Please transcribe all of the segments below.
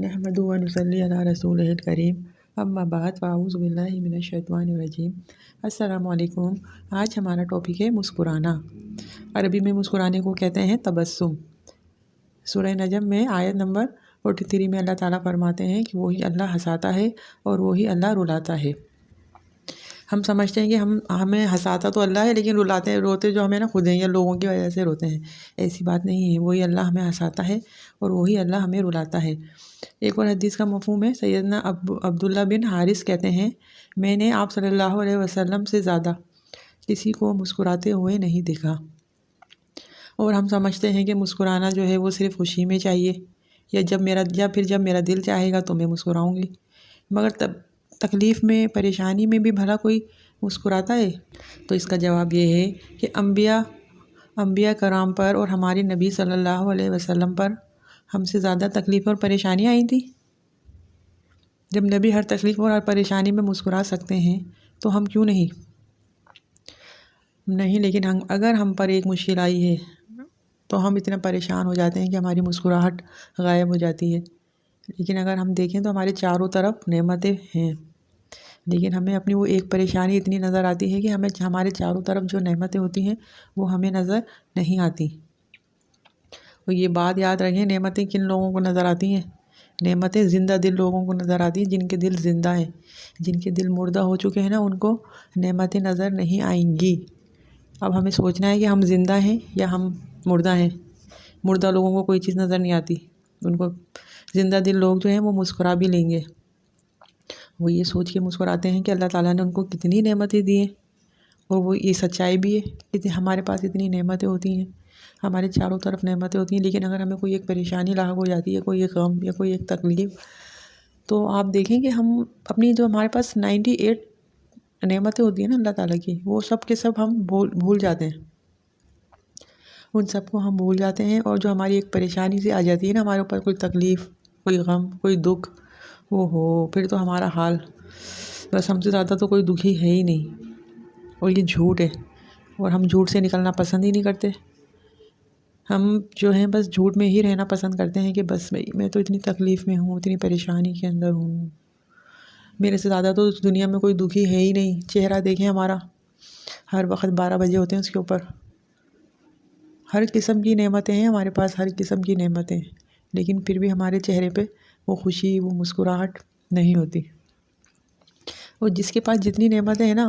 نحمدہ و نصلی علی رسولہ الکریم اما بعد فاعوذ باللہ من الشیطان الرجیم۔ السلام علیکم۔ آج ہمارا ٹاپک ہے مسکرانا۔ عربی میں مسکرانے کو کہتے ہیں تبسم۔ سورہ نجم میں آیت نمبر 43 میں اللہ تعالیٰ فرماتے ہیں کہ وہی اللہ ہنساتا ہے اور وہی اللہ رلاتا ہے۔ ہم سمجھتے ہیں کہ ہمیں ہنساتا تو اللہ ہے، لیکن روتے جو ہمیں خود ہیں یا لوگوں کی وجہ سے روتے ہیں۔ ایسی بات نہیں ہے، وہی اللہ ہمیں ہنساتا ہے اور وہی اللہ ہمیں رلاتا ہے۔ ایک اور حدیث کا مفہوم ہے، سیدنا عبداللہ بن حارث کہتے ہیں، میں نے آپ صلی اللہ علیہ وسلم سے زیادہ کسی کو مسکراتے ہوئے نہیں دیکھا۔ اور ہم سمجھتے ہیں کہ مسکرانا جو ہے وہ صرف خوشی میں چاہیے، یا جب میرا دل چاہے گا تو میں مسکراؤں گی، مگر تکلیف میں، پریشانی میں بھی بھلا کوئی مسکراتا ہے؟ تو اس کا جواب یہ ہے کہ انبیاء کرام پر اور ہماری نبی صلی اللہ علیہ وسلم پر ہم سے زیادہ تکلیف اور پریشانیاں آئی تھیں۔ جب نبی ہر تکلیف اور ہر پریشانی میں مسکرا سکتے ہیں تو ہم کیوں نہیں؟ لیکن اگر ہم پر ایک مشکل آئی ہے تو ہم اتنا پریشان ہو جاتے ہیں کہ ہماری مسکراہٹ غائب ہو جاتی ہے۔ لیکن اگر ہم دیکھیں تو ہمارے چاروں طرف نعمتیں ہیں، لیکن ہمیں اپنی وہ ایک پریشانی اتنی نظر آتی ہے کہ ہمارے چاروں طرف جو نعمتیں ہوتی ہیں وہ ہمیں نظر نہیں آتی۔ اور یہ بات یاد رکھیں، نعمتیں کن لوگوں کو نظر آتی ہیں؟ نعمتیں زندہ دل لوگوں کو نظر آتی ہیں، جن کے دل زندہ ہیں۔ جن کے دل مردہ ہو چکے ہیں نا، ان کو نعمتیں نظر نہیں آئیں گی۔ اب ہمیں سوچنا ہے کہ ہم زندہ ہیں یا ہم مردہ ہیں۔ مردہ لوگوں کو کوئی چیز نظر نہیں آتی، ان کو زندہ دل لوگ جو ہیں وہ مسکرا بھی لیں گے۔ وہ یہ سوچ کے مسکراتے ہیں کہ اللہ تعالیٰ نے ان کو کتنی نعمتیں دی ہیں، اور وہ یہ سچائی بھی ہے کہ ہمارے پاس اتنی نعمتیں ہوتی ہیں، ہمارے چاروں طرف نعمتیں ہوتی ہیں، لیکن اگر ہمیں کوئی ایک پریشانی لاحق ہو جاتی ہے، کوئی ایک غم یا کوئی ایک تکلیف، تو آپ دیکھیں کہ ہم اپنی جو ہمارے پاس 98 نعمتیں ہوتی ہیں نا اللہ تعالیٰ کی، وہ سب کے سب ہم بھول جاتے ہیں۔ ان سب کو ہم بھول جاتے ہیں، اور جو ہماری ایک پریشانی سے آ جاتی ہے نا، ہمارے اوپر کوئی تکلیف، کوئی غم، کوئی دکھ، پھر تو ہمارا حال بس ہم سے زیادہ تو کوئی دکھی ہے ہی نہیں۔ اور یہ جھوٹ ہے، اور ہم جھوٹ سے نکلنا پسند ہی نہیں کرتے۔ ہم جو ہیں بس جھوٹ میں ہی رہنا پسند کرتے ہیں کہ بس میں تو اتنی تکلیف میں ہوں، اتنی پریشانی کے اندر ہوں، میرے سے زیادہ تو اس دنیا میں کوئی دکھی ہے ہی نہیں۔ چہرہ دیکھیں ہمارا، ہر وقت 12 بجے ہوتے ہیں اس کے اوپر، ہر قسم کی نعمتیں ہیں ہمارے پاس، ہر قسم کی نعمتیں، لیکن پھر بھی ہمارے چہرے پہ وہ خوشی، وہ مسکراہٹ نہیں ہوتی۔ اور جس کے پاس جتنی نعمتیں ہیں نا،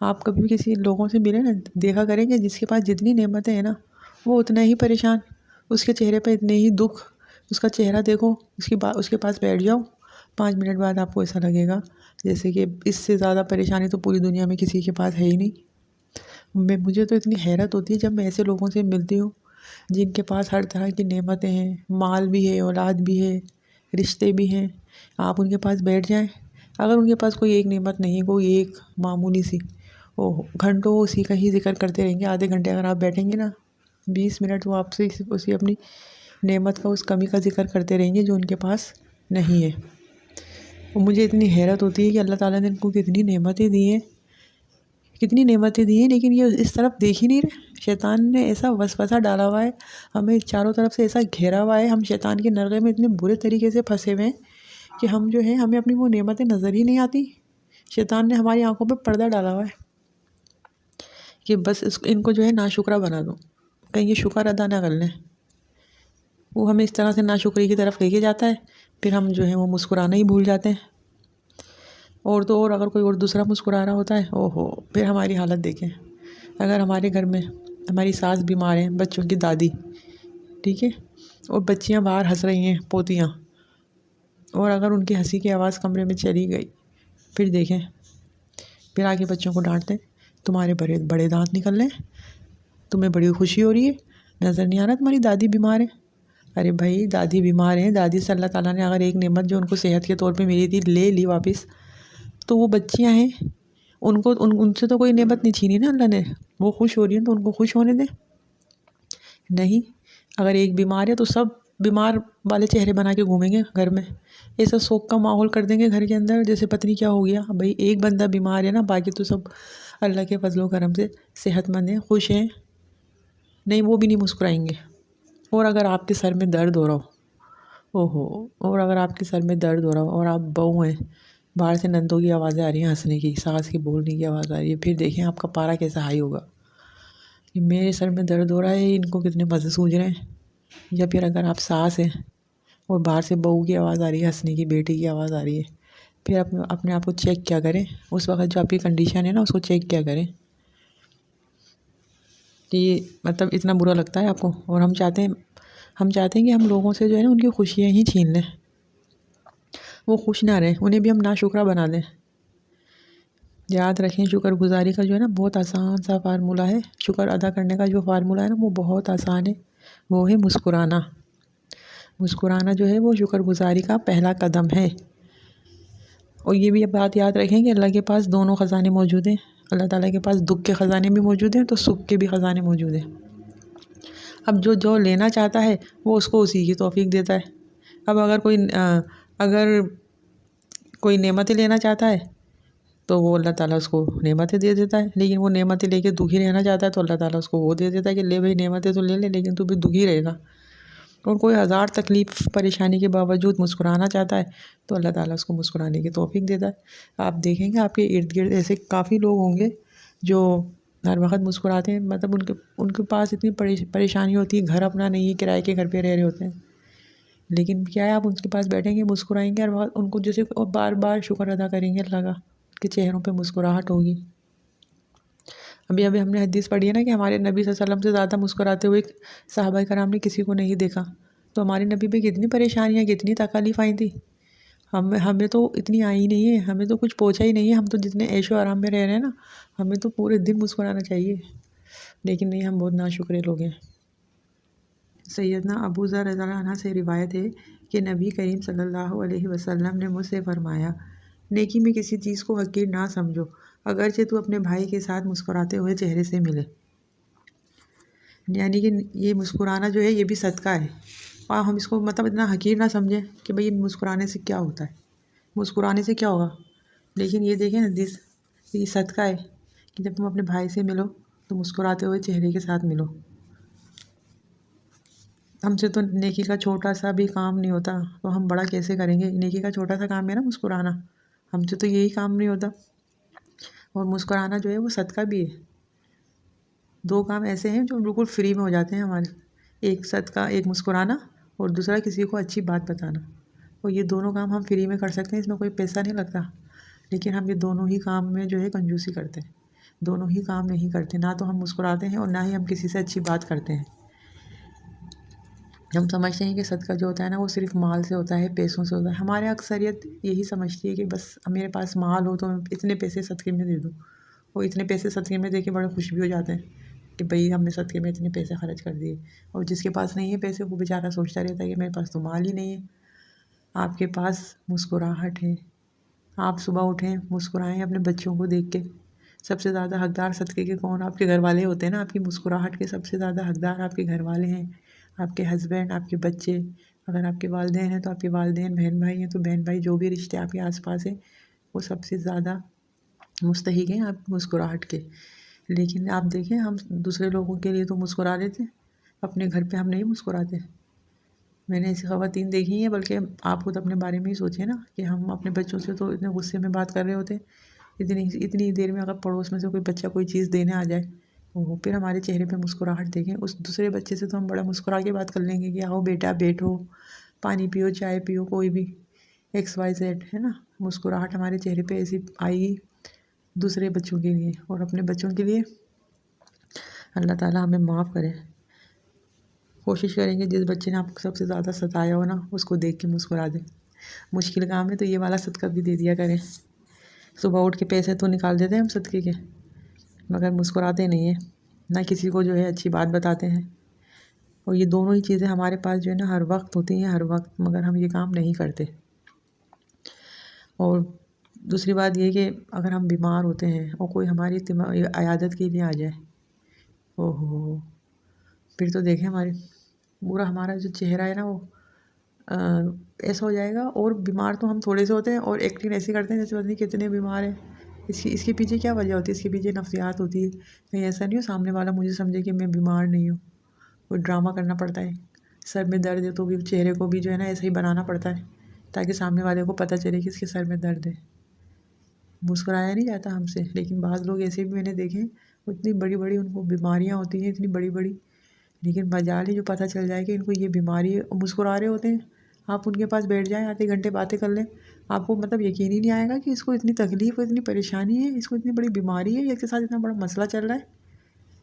آپ کبھی بھی کسی لوگوں سے ملیں نا، دیکھا کریں کہ جس کے پاس جتنی نعمتیں ہیں نا، وہ اتنا ہی پریشان، اس کے چہرے پہ اتنے ہی دکھ۔ اس کا چہرہ دیکھو، اس کے پاس بیٹھ جاؤ، 5 منٹ بعد آپ کو ایسا لگے گا جیسے کہ اس سے زیادہ پریشانی تو پوری دنیا میں کسی کے پاس ہے ہی نہیں۔ مجھے تو اتنی حیرت ہوتی ہے جب میں ایسے لوگوں سے ملتی ہوں جن کے پاس ہر طرح کی نعمتیں ہیں، مال بھی ہے، اولاد بھی ہے، رشتے بھی ہیں۔ آپ ان کے پاس بیٹھ جائیں، اگر ان کے پاس کوئی ایک نعمت نہیں، کوئی ایک معمولی سی، گھنٹوں اسی کا ہی ذکر کرتے رہیں گے۔ آدھے گھنٹے اگر آپ بیٹھیں گے نا، 20 منٹ وہ آپ سے اسی اپنی نعمت کا، اس کمی کا ذکر کرتے رہیں گے جو ان کے پاس نہیں ہے۔ اور مجھے اتنی حیرت ہوتی ہے کہ اللہ تعالیٰ نے ان کو کتنی نعمتیں دی ہیں، لیکن یہ اس طرف دیکھ ہی نہیں رہے۔ شیطان نے ایسا وسوسہ ڈالا ہوا ہے، ہمیں چاروں طرف سے ایسا گھیرا ہوا ہے، ہم شیطان کے نرغے میں اتنے برے طریقے سے پھنسے ہوئے ہیں کہ ہم جو ہیں، ہمیں اپنی وہ نعمتیں نظر ہی نہیں آتی۔ شیطان نے ہماری آنکھوں پہ پردہ ڈالا ہوا ہے کہ بس ان کو جو ہے ناشکرہ بنا دو، کہیں یہ شکر ادا نہ کر لیں۔ وہ ہمیں اس طرح سے ناشکری کی طرف لے کے جاتا ہے، پھر ہم جو ہیں وہ مسکرانا ہی بھول جاتے ہیں۔ اور تو اور اگر کوئی اور دوسرا مسکرا رہا ہوتا ہے، پھر ہماری حالت دیکھیں۔ اگر ہمارے گھر میں ہماری ساس بیمار ہیں، بچوں کی دادی، ٹھیک ہے، اور بچیاں باہر ہنس رہی ہیں، پوتیاں، اور اگر ان کی ہنسی کی آواز کمرے میں چلی گئی، پھر دیکھیں، پھر آ کے بچوں کو ڈانٹتے ہیں، تمہارے بڑے دانت نکل رہے ہیں، تمہیں بڑی خوشی ہو رہی ہے، نظر نہیں آ رہا تمہاری دادی بیمار ہے۔ ارے بھائی، دادی بیمار ہیں، دادی سے اللہ تعالیٰ نے اگر ایک نعمت جو ان کو صحت کے طور پہ ملی تھی لے لی واپس، تو وہ بچیاں ہیں، ان سے تو کوئی نعمت نہیں چھینی نا اللہ نے۔ وہ خوش ہو رہی ہیں تو ان کو خوش ہونے دیں۔ نہیں، اگر ایک بیمار ہے تو سب بیمار والے چہرے بنا کے گھومیں گے گھر میں، ایسا سوگ کا ماحول کر دیں گے گھر کے اندر جیسے پتہ نہیں کیا ہو گیا۔ بھائی ایک بندہ بیمار ہے نا، باقی تو سب اللہ کے فضل و کرم سے صحت مند ہیں، خوش ہیں، نہیں وہ بھی نہیں مسکرائیں گے۔ اور اگر آپ کے سر میں درد ہو رہا ہو اوہو، اور اگر آپ کے سر میں درد ہو رہا ہو اور آپ بہو ہیں، باہر سے نندوں کی آوازیں آ رہی ہیں، ہنسنے کی، ساس کی بولنے کی آواز آ رہی ہے، پھر دیکھیں آپ کا پارا کیسا ہائی ہوگا کہ میرے سر میں درد ہو رہا ہے، ان کو کتنے مزے سوج رہے ہیں۔ یا پھر اگر آپ ساس ہیں اور باہر سے بہو کی آواز آ رہی ہے، ہنسنے کی، بیٹی کی آواز آ رہی ہے، پھر اپنے آپ کو چیک کیا کریں، اس وقت جو آپ کی کنڈیشن ہے نا اس کو چیک کیا کریں کہ یہ مطلب اتنا برا لگتا ہے آپ کو، اور ہم چاہتے ہیں کہ ہم لوگوں سے جو ہے نا ان کی خوشیاں ہی چھین لیں، وہ خوش نہ رہیں، انہیں بھی ہم ناشکرہ بنا دیں۔ یاد رکھیں شکر گزاری کا جو ہے نا بہت آسان سا فارمولہ ہے، شکر ادا کرنے کا جو فارمولہ ہے نا وہ بہت آسان ہے، وہ ہے مسکرانا۔ مسکرانا جو ہے وہ شکر گزاری کا پہلا قدم ہے۔ اور یہ بھی بات یاد رکھیں کہ اللہ کے پاس دونوں خزانے موجود ہیں، اللہ تعالیٰ کے پاس دکھ کے خزانے بھی موجود ہیں تو سکھ کے بھی خزانے موجود ہیں۔ اب جو لینا چاہتا ہے وہ اس کو اسی کی توفیق دیتا ہے۔ اب اگر کوئی نعمتیں لینا چاہتا ہے تو وہ اللہ تعالیٰ اس کو نعمتیں دے دیتا ہے، لیکن وہ نعمتیں لے کے دکھی رہنا چاہتا ہے تو اللہ تعالیٰ اس کو وہ دے دیتا ہے کہ لے بھائی نعمتیں تو لے لے لیکن تو بھی دکھی رہے گا۔ اور کوئی ہزار تکلیف پریشانی کے باوجود مسکرانا چاہتا ہے تو اللہ تعالیٰ اس کو مسکرانے کی توفیق دیتا ہے۔ آپ دیکھیں گے آپ کے ارد گرد ایسے کافی لوگ ہوں گے جو ہر وقت مسکراتے ہیں، مطلب ان کے پاس اتنی پریشانی ہوتی ہے، گھر اپنا نہیں ہے، کرائے کے گھر پہ رہ رہے ہوتے ہیں، لیکن کیا ہے آپ ان کے پاس بیٹھیں گے، مسکرائیں گے، ہر وقت ان کو جیسے بار بار شکر ادا کریں گے اللہ کا، ان کے چہروں پہ مسکراہٹ ہوگی۔ ابھی ہم نے حدیث پڑھی ہے نا کہ ہمارے نبی صلی اللہ علیہ وسلم سے زیادہ مسکراتے ہوئے صحابہ کرام نے کسی کو نہیں دیکھا، تو ہمارے نبی پہ کتنی پریشانیاں، کتنی تکالیف آئی تھی، ہمیں تو اتنی آئی نہیں ہے، ہمیں تو کچھ پہنچا ہی نہیں ہے، ہم تو جتنے عیش و آرام میں رہ رہے ہیں نا، ہمیں تو پورے دن مسکرانا چاہیے، لیکن نہیں، ہم بہت ناشکرے لوگ ہیں۔ سیدنا ابو ذر رضی اللہ عنہ سے روایت ہے کہ نبی کریم صلی اللہ علیہ وسلم نے مجھ سے فرمایا، نیکی میں کسی چیز کو حقیر نہ سمجھو، اگرچہ تو اپنے بھائی کے ساتھ مسکراتے ہوئے چہرے سے ملے۔ یعنی کہ یہ مسکرانا جو ہے یہ بھی صدقہ ہے، اور ہم اس کو مطلب اتنا حقیر نہ سمجھیں کہ بھئی مسکرانے سے کیا ہوتا ہے، مسکرانے سے کیا ہوگا، لیکن یہ دیکھیں حدیث، یہ صدقہ ہے کہ جب تم اپنے بھائی سے ملو تو مسکراتے ہوئے چہرے کے ساتھ ملو۔ ہم سے تو نیکی کا چھوٹا سا بھی کام نہیں ہوتا تو ہم بڑا کیسے کریں گے، نیکی کا چھوٹا سا کام ہے نا مسکرانا، ہم سے تو یہی کام نہیں ہوتا، اور مسکرانا جو ہے وہ صدقہ بھی ہے۔ دو کام ایسے ہیں جو بالکل فری میں ہو جاتے ہیں ہمارے، ایک صدقہ، ایک مسکرانا، اور دوسرا کسی کو اچھی بات بتانا، اور یہ دونوں کام ہم فری میں کر سکتے ہیں، اس میں کوئی پیسہ نہیں لگتا، لیکن ہم یہ دونوں ہی کام میں جو ہے کنجوسی کرتے ہیں، دونوں ہی کام نہیں کرتے، نہ تو ہم مسکراتے ہیں اور نہ ہی ہم کسی سے اچھی بات کرتے ہیں۔ ہم سمجھتے ہیں کہ صدقہ جو ہوتا ہے نا وہ صرف مال سے ہوتا ہے، پیسوں سے ہوتا ہے، ہمارے اکثریت یہی سمجھتی ہے کہ بس میرے پاس مال ہو تو میں اتنے پیسے صدقے میں دے دوں، وہ اتنے پیسے صدقے میں دے کے بڑے خوش بھی ہو جاتے ہیں کہ بھئی ہم نے صدقے میں اتنے پیسے خرچ کر دیے، اور جس کے پاس نہیں ہے پیسے وہ بیچارہ سوچتا رہتا ہے کہ میرے پاس تو مال ہی نہیں ہے۔ آپ کے پاس مسکراہٹ ہے، آپ صبح اٹھیں مسکرائیں اپنے بچوں کو دیکھ کے، سب سے زیادہ حقدار صدقے کے کون؟ آپ کے گھر والے ہوتے ہیں نا، آپ کی مسکراہٹ کے سب سے زیادہ حقدار آپ کے گھر والے ہیں، آپ کے ہسبینڈ، آپ کے بچے، اگر آپ کے والدین ہیں تو آپ کے والدین، بہن بھائی ہیں تو بہن بھائی، جو بھی رشتے آپ کے آس پاس ہیں وہ سب سے زیادہ مستحق ہیں آپ کی مسکراہٹ کے۔ لیکن آپ دیکھیں ہم دوسرے لوگوں کے لیے تو مسکرا لیتے ہیں، اپنے گھر پہ ہم نہیں مسکراتے۔ میں نے ایسی خواتین دیکھی ہیں، بلکہ آپ خود اپنے بارے میں ہی سوچیں نا کہ ہم اپنے بچوں سے تو اتنے غصے میں بات کر رہے ہوتے ہیں، اتنی دیر میں اگر پڑوس میں سے کوئی بچہ کوئی چیز دینے آ جائے، وہ پھر ہمارے چہرے پہ مسکراہٹ دیکھیں، اس دوسرے بچے سے تو ہم بڑا مسکرا کے بات کر لیں گے کہ آؤ بیٹا بیٹھو، پانی پیو، چائے پیو، کوئی بھی XYZ ہے نا، مسکراہٹ ہمارے چہرے پہ ایسی آئے گی دوسرے بچوں کے لیے، اور اپنے بچوں کے لیے اللہ تعالیٰ ہمیں معاف کرے۔ کوشش کریں گے جس بچے نے آپ کو سب سے زیادہ ستایا ہو نا اس کو دیکھ کے مسکرا دیں، مشکل کام ہے تو یہ والا صدقہ بھی دے دیا کریں۔ صبح اٹھ کے پیسے تو نکال دیتے ہیں ہم صدقے کے، مگر مسکراتے نہیں ہیں، نہ کسی کو جو ہے اچھی بات بتاتے ہیں، اور یہ دونوں ہی چیزیں ہمارے پاس جو ہے نا ہر وقت ہوتی ہیں، ہر وقت، مگر ہم یہ کام نہیں کرتے۔ اور دوسری بات یہ کہ اگر ہم بیمار ہوتے ہیں اور کوئی ہماری عیادت کے لیے آ جائے، اوہو، پھر تو دیکھیں ہمارا جو چہرہ ہے نا وہ ایسا ہو جائے گا، اور بیمار تو ہم تھوڑے سے ہوتے ہیں اور ایکٹنگ ایسی کرتے ہیں جیسے پتہ نہیں کتنے بیمار ہیں۔ اس کے پیچھے کیا وجہ ہوتی ہے؟ اس کے پیچھے نفسیات ہوتی ہے، کہیں ایسا نہیں ہو سامنے والا مجھے سمجھے کہ میں بیمار نہیں ہوں، کوئی ڈرامہ کرنا پڑتا ہے سر میں درد ہے تو بھی چہرے کو بھی جو ہے نا ایسے ہی بنانا پڑتا ہے تاکہ سامنے والے کو پتہ چلے کہ اس کے سر میں درد ہے. مسکرایا نہیں جاتا ہم سے. لیکن بعض لوگ ایسے بھی میں نے دیکھے اتنی بڑی بڑی ان کو بیماریاں ہوتی ہیں اتنی بڑی بڑی، لیکن مجال ہی جو پتہ چل جائے کہ ان کو یہ بیماری ہے، مسکرا رہے ہوتے ہیں. آپ ان کے پاس بیٹھ جائیں، آدھے گھنٹے باتیں کر لیں، آپ کو مطلب یقین ہی نہیں آئے گا کہ اس کو اتنی تکلیف ہے، اتنی پریشانی ہے، اس کو اتنی بڑی بیماری ہے، اس کے ساتھ اتنا بڑا مسئلہ چل رہا ہے.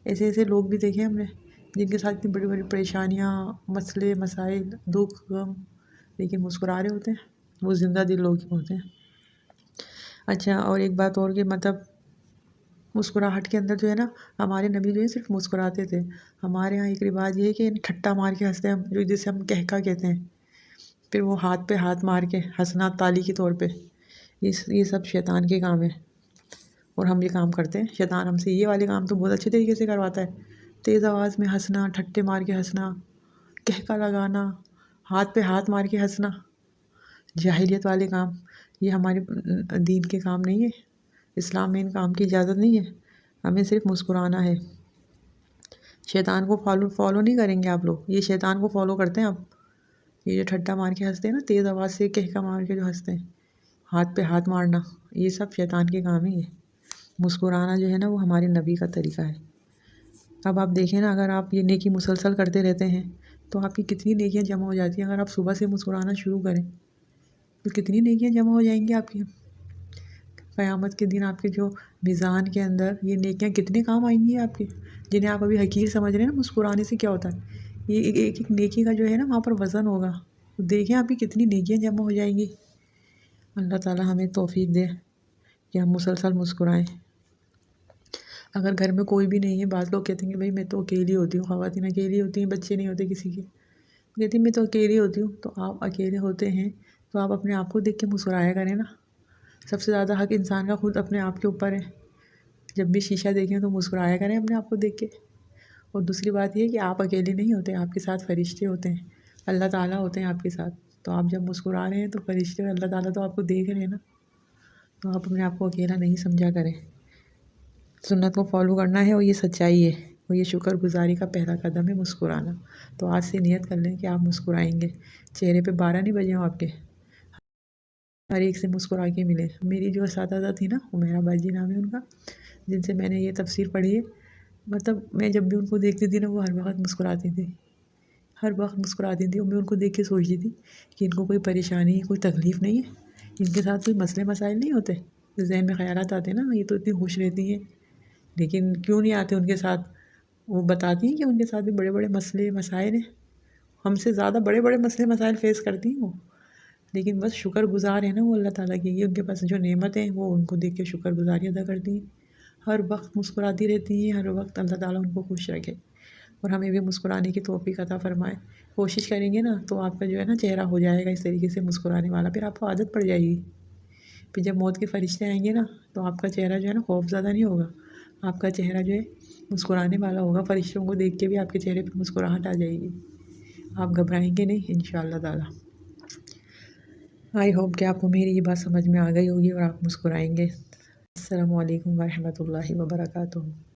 ایسے ایسے لوگ بھی دیکھے ہم نے جن کے ساتھ اتنی بڑی بڑی پریشانیاں، مسئلے، مسائل، دکھ، غم، لیکن مسکرا رہے ہوتے ہیں. وہ زندہ دل لوگ ہوتے ہیں. اچھا، اور ایک بات اور کہ مطلب مسکراہٹ کے اندر جو ہے نا ہمارے نبی جو ہے صرف مسکراتے تھے. ہمارے ہاں ایک رواج یہ ہے کہ ٹھٹا مار کے ہنستے ہیں، جو جسے ہم کہکا کہتے ہیں. پھر وہ ہاتھ پہ ہاتھ مار کے ہنسنا تالی کے طور پہ، یہ سب شیطان کے کام ہے اور ہم یہ کام کرتے ہیں. شیطان ہم سے یہ والے کام تو بہت اچھے طریقے سے کرواتا ہے. تیز آواز میں ہنسنا، ٹھٹے مار کے ہنسنا، کہکا لگانا، ہاتھ پہ ہاتھ مار کے ہنسنا، جاہلیت والے کام، یہ ہمارے دین کے کام نہیں ہے. اسلام میں ان کام کی اجازت نہیں ہے. ہمیں صرف مسکرانا ہے. شیطان کو فالو نہیں کریں گے آپ لوگ. یہ شیطان کو فالو کرتے ہیں اب. یہ جو ٹھٹا مار کے ہنستے ہیں نا، تیز آواز سے کہکا مار کے جو ہنستے ہیں، ہاتھ پہ ہاتھ مارنا، یہ سب شیطان کے کام ہی ہے. مسکرانا جو ہے نا وہ ہمارے نبی کا طریقہ ہے. اب آپ دیکھیں نا، اگر آپ یہ نیکی مسلسل کرتے رہتے ہیں تو آپ کی کتنی نیکیاں جمع ہو جاتی ہیں. اگر آپ صبح سے مسکرانا شروع کریں تو کتنی نیکیاں جمع ہو جائیں گی آپ کی. قیامت کے دن آپ کے جو میزان کے اندر یہ نیکیاں کتنے کام آئیں گی آپ کے، جنہیں آپ ابھی حقیر سمجھ رہے ہیں نا. مسکرانے سے کیا ہوتا ہے، یہ ایک ایک نیکی کا جو ہے نا وہاں پر وزن ہوگا. دیکھیں آپ کی کتنی نیکیاں جمع ہو جائیں گی. اللہ تعالیٰ ہمیں توفیق دے کہ ہم مسلسل مسکرائیں. اگر گھر میں کوئی بھی نہیں ہے، بعض لوگ کہتے ہیں کہ بھائی میں تو اکیلی ہوتی ہوں. خواتین اکیلی ہوتی ہیں، بچے نہیں ہوتے کسی کے. کہتی ہیں میں تو اکیلی ہوتی ہوں. تو آپ اکیلے ہوتے ہیں تو آپ اپنے آپ کو دیکھ کے مسکرایا کریں نا. سب سے زیادہ حق انسان کا خود اپنے آپ کے اوپر ہے. جب بھی شیشہ دیکھیں تو مسکرایا کریں اپنے آپ کو دیکھ کے. اور دوسری بات یہ ہے کہ آپ اکیلے نہیں ہوتے، آپ کے ساتھ فرشتے ہوتے ہیں. اللہ تعالیٰ ہوتے ہیں آپ کے ساتھ. تو آپ جب مسکرا رہے ہیں تو فرشتے اور اللہ تعالیٰ تو آپ کو دیکھ رہے ہیں نا. تو آپ اپنے آپ کو اکیلا نہیں سمجھا کریں. سنت کو فالو کرنا ہے اور یہ سچائی ہے، اور یہ شکر گزاری کا پہلا قدم ہے مسکرانا. تو آج سے نیت کر لیں کہ آپ مسکرائیں گے. چہرے پہ 12 نہیں بجے ہوں آپ کے. ہر ایک سے مسکرا کے ملے. میری جو اساتذہ تھی نا، عمیرہ باجی نام ہے ان کا، جن سے میں نے یہ تفسیر پڑھی ہے، مطلب میں جب بھی ان کو دیکھتی تھی نا وہ ہر وقت مسکراتی تھی. ہر وقت مسکراتی تھی. اور میں ان کو دیکھ کے سوچتی تھی کہ ان کو کوئی پریشانی، کوئی تکلیف نہیں ہے. ان کے ساتھ کوئی مسئلے مسائل نہیں ہوتے. ذہن میں خیالات آتے ہیں نا، یہ تو اتنی خوش رہتی ہیں، لیکن کیوں نہیں آتے ان کے ساتھ. وہ بتاتی ہیں کہ ان کے ساتھ بھی بڑے بڑے مسئلے مسائل ہیں. ہم سے زیادہ بڑے بڑے مسئلے مسائل فیس کرتی ہیں وہ، لیکن بس شکر گزار ہیں نا وہ اللہ تعالیٰ کی. یہ ان کے پاس جو نعمتیں ہیں وہ ان کو دیکھ کے شکر گزاری ادا کرتی ہیں. ہر وقت مسکراتی رہتی ہیں. ہر وقت اللہ تعالیٰ ان کو خوش رکھے اور ہمیں بھی مسکرانے کی توفیق عطا فرمائے. کوشش کریں گے نا تو آپ کا جو ہے نا چہرہ ہو جائے گا اس طریقے سے مسکرانے والا. پھر آپ کو عادت پڑ جائے گی. پھر جب موت کے فرشتے آئیں گے نا تو آپ کا چہرہ جو ہے نا خوف زدہ نہیں ہوگا. آپ کا چہرہ جو ہے مسکرانے والا ہوگا. فرشتوں کو دیکھ کے بھی آپ کے چہرے پہ مسکراہٹ آ جائے گی. آپ گھبرائیں گے نہیں انشاءاللہ تعالیٰ. آئی ہوپ کہ آپ کو میری یہ بات سمجھ میں آ گئی ہوگی اور آپ مسکرائیں گے. السلام علیکم ورحمۃ اللہ وبرکاتہ.